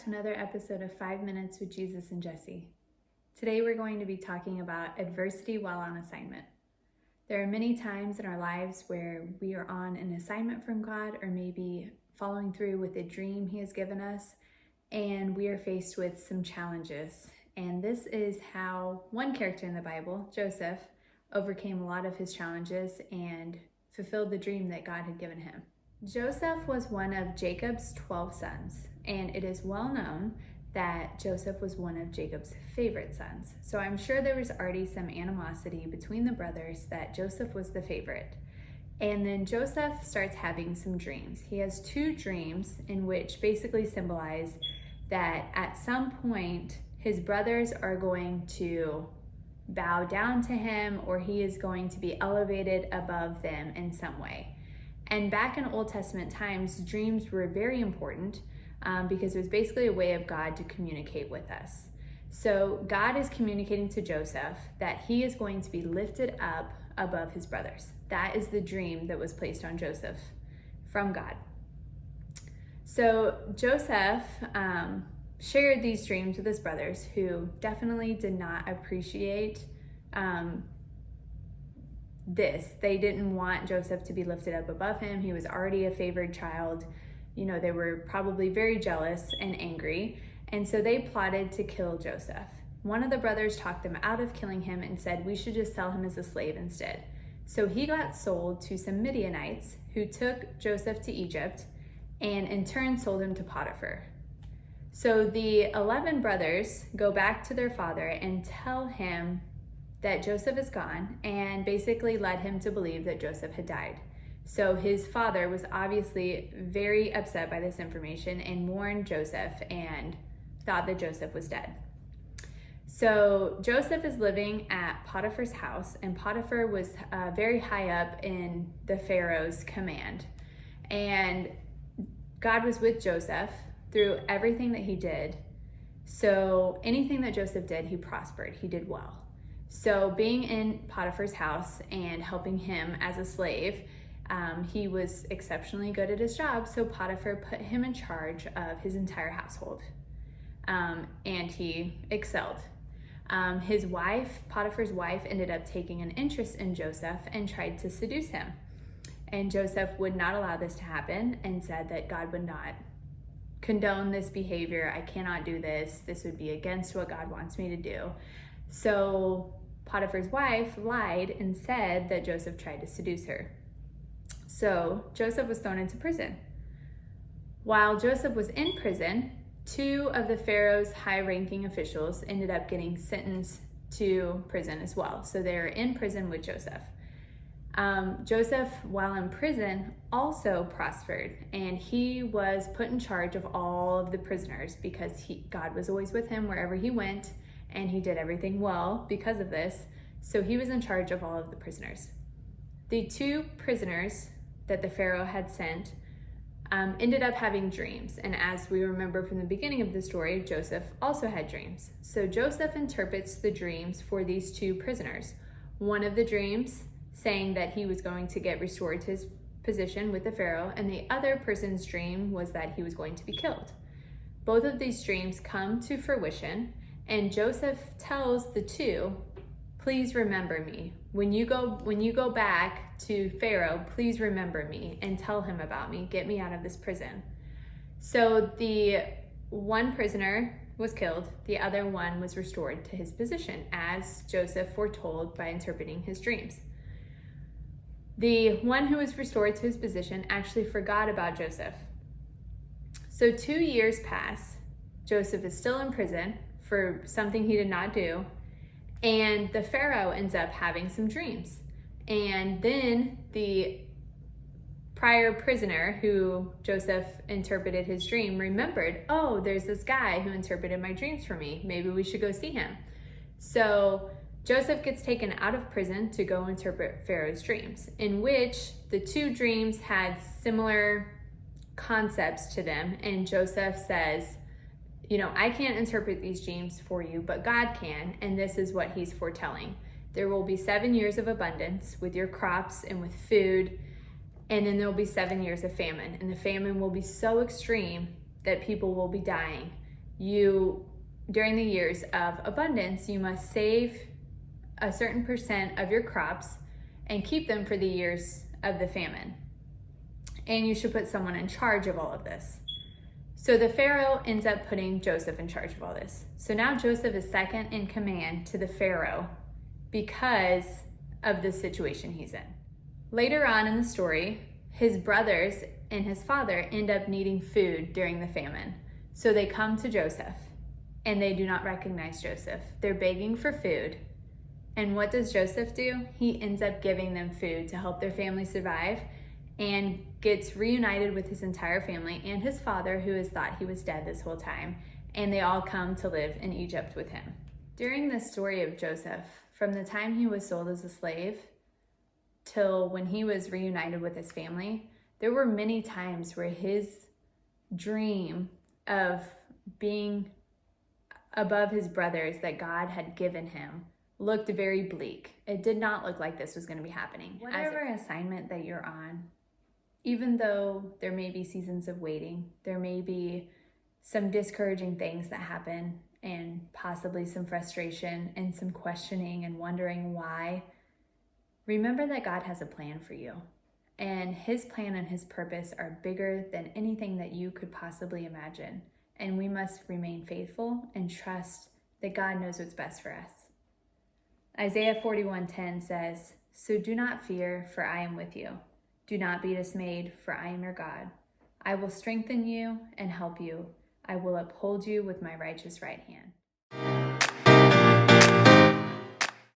to another episode of 5 Minutes with Jesus and Jesse. Today we're going to be talking about adversity while on assignment. There are many times in our lives where we are on an assignment from God, or maybe following through with a dream He has given us, and we are faced with some challenges. And this is how one character in the Bible, Joseph, overcame a lot of his challenges and fulfilled the dream that God had given him. Joseph was one of Jacob's 12 sons, and it is well known that Joseph was one of Jacob's favorite sons. So I'm sure there was already some animosity between the brothers that Joseph was the favorite. And then Joseph starts having some dreams. He has two dreams in which basically symbolize that at some point his brothers are going to bow down to him, or he is going to be elevated above them in some way. And back in Old Testament times, dreams were very important because it was basically a way of God to communicate with us. So God is communicating to Joseph that he is going to be lifted up above his brothers. That is the dream that was placed on Joseph from God. So Joseph shared these dreams with his brothers, who definitely did not appreciate this. They didn't want Joseph to be lifted up above him. He was already a favored child. You know, they were probably very jealous and angry, and so they plotted to kill Joseph. One of the brothers talked them out of killing him and said, "We should just sell him as a slave instead." So he got sold to some Midianites, who took Joseph to Egypt and in turn sold him to Potiphar. So the 11 brothers go back to their father and tell him that Joseph is gone, and basically led him to believe that Joseph had died. So his father was obviously very upset by this information and mourned Joseph and thought that Joseph was dead. So Joseph is living at Potiphar's house, and Potiphar was very high up in the Pharaoh's command. And God was with Joseph through everything that he did. So anything that Joseph did, he prospered, he did well. So being in Potiphar's house and helping him as a slave, he was exceptionally good at his job. So Potiphar put him in charge of his entire household, and he excelled. His wife, Potiphar's wife, ended up taking an interest in Joseph and tried to seduce him. And Joseph would not allow this to happen and said that God would not condone this behavior. I cannot do this. This would be against what God wants me to do. So Potiphar's wife lied and said that Joseph tried to seduce her. So Joseph was thrown into prison. While Joseph was in prison, two of the Pharaoh's high-ranking officials ended up getting sentenced to prison as well. So they're in prison with Joseph. Joseph, while in prison, also prospered, and he was put in charge of all of the prisoners because God was always with him wherever he went, and he did everything well because of this. So he was in charge of all of the prisoners. The two prisoners that the Pharaoh had sent ended up having dreams, and as we remember from the beginning of the story, Joseph also had dreams. So Joseph interprets the dreams for these two prisoners. One of the dreams saying that he was going to get restored to his position with the Pharaoh, and the other person's dream was that he was going to be killed. Both of these dreams come to fruition, and Joseph tells the two, "Please remember me. When you go back to Pharaoh, please remember me and tell him about me. Get me out of this prison." So the one prisoner was killed. The other one was restored to his position, as Joseph foretold by interpreting his dreams. The one who was restored to his position actually forgot about Joseph. So 2 years pass. Joseph is still in prison for something he did not do, and the Pharaoh ends up having some dreams. And then the prior prisoner who Joseph interpreted his dream remembered, "Oh, there's this guy who interpreted my dreams for me. Maybe we should go see him." So Joseph gets taken out of prison to go interpret Pharaoh's dreams, in which the two dreams had similar concepts to them. And Joseph says, "I can't interpret these dreams for you, but God can, and this is what he's foretelling. There will be 7 years of abundance with your crops and with food, and then there will be 7 years of famine, and the famine will be so extreme that people will be dying, during the years of abundance, you must save a certain percent of your crops and keep them for the years of the famine. And you should put someone in charge of all of this. So the Pharaoh ends up putting Joseph in charge of all this. So now Joseph is second in command to the Pharaoh because of the situation he's in. Later on in the story, his brothers and his father end up needing food during the famine. So they come to Joseph and they do not recognize Joseph. They're begging for food. And what does Joseph do? He ends up giving them food to help their family survive and gets reunited with his entire family and his father, who has thought he was dead this whole time. And they all come to live in Egypt with him. During the story of Joseph, from the time he was sold as a slave till when he was reunited with his family, there were many times where his dream of being above his brothers that God had given him looked very bleak. It did not look like this was going to be happening. Whatever assignment that you're on, even though there may be seasons of waiting, there may be some discouraging things that happen and possibly some frustration and some questioning and wondering why, remember that God has a plan for you. And his plan and his purpose are bigger than anything that you could possibly imagine. And we must remain faithful and trust that God knows what's best for us. Isaiah 41:10 says, "So do not fear, for I am with you. Do not be dismayed, for I am your God. I will strengthen you and help you. I will uphold you with my righteous right hand."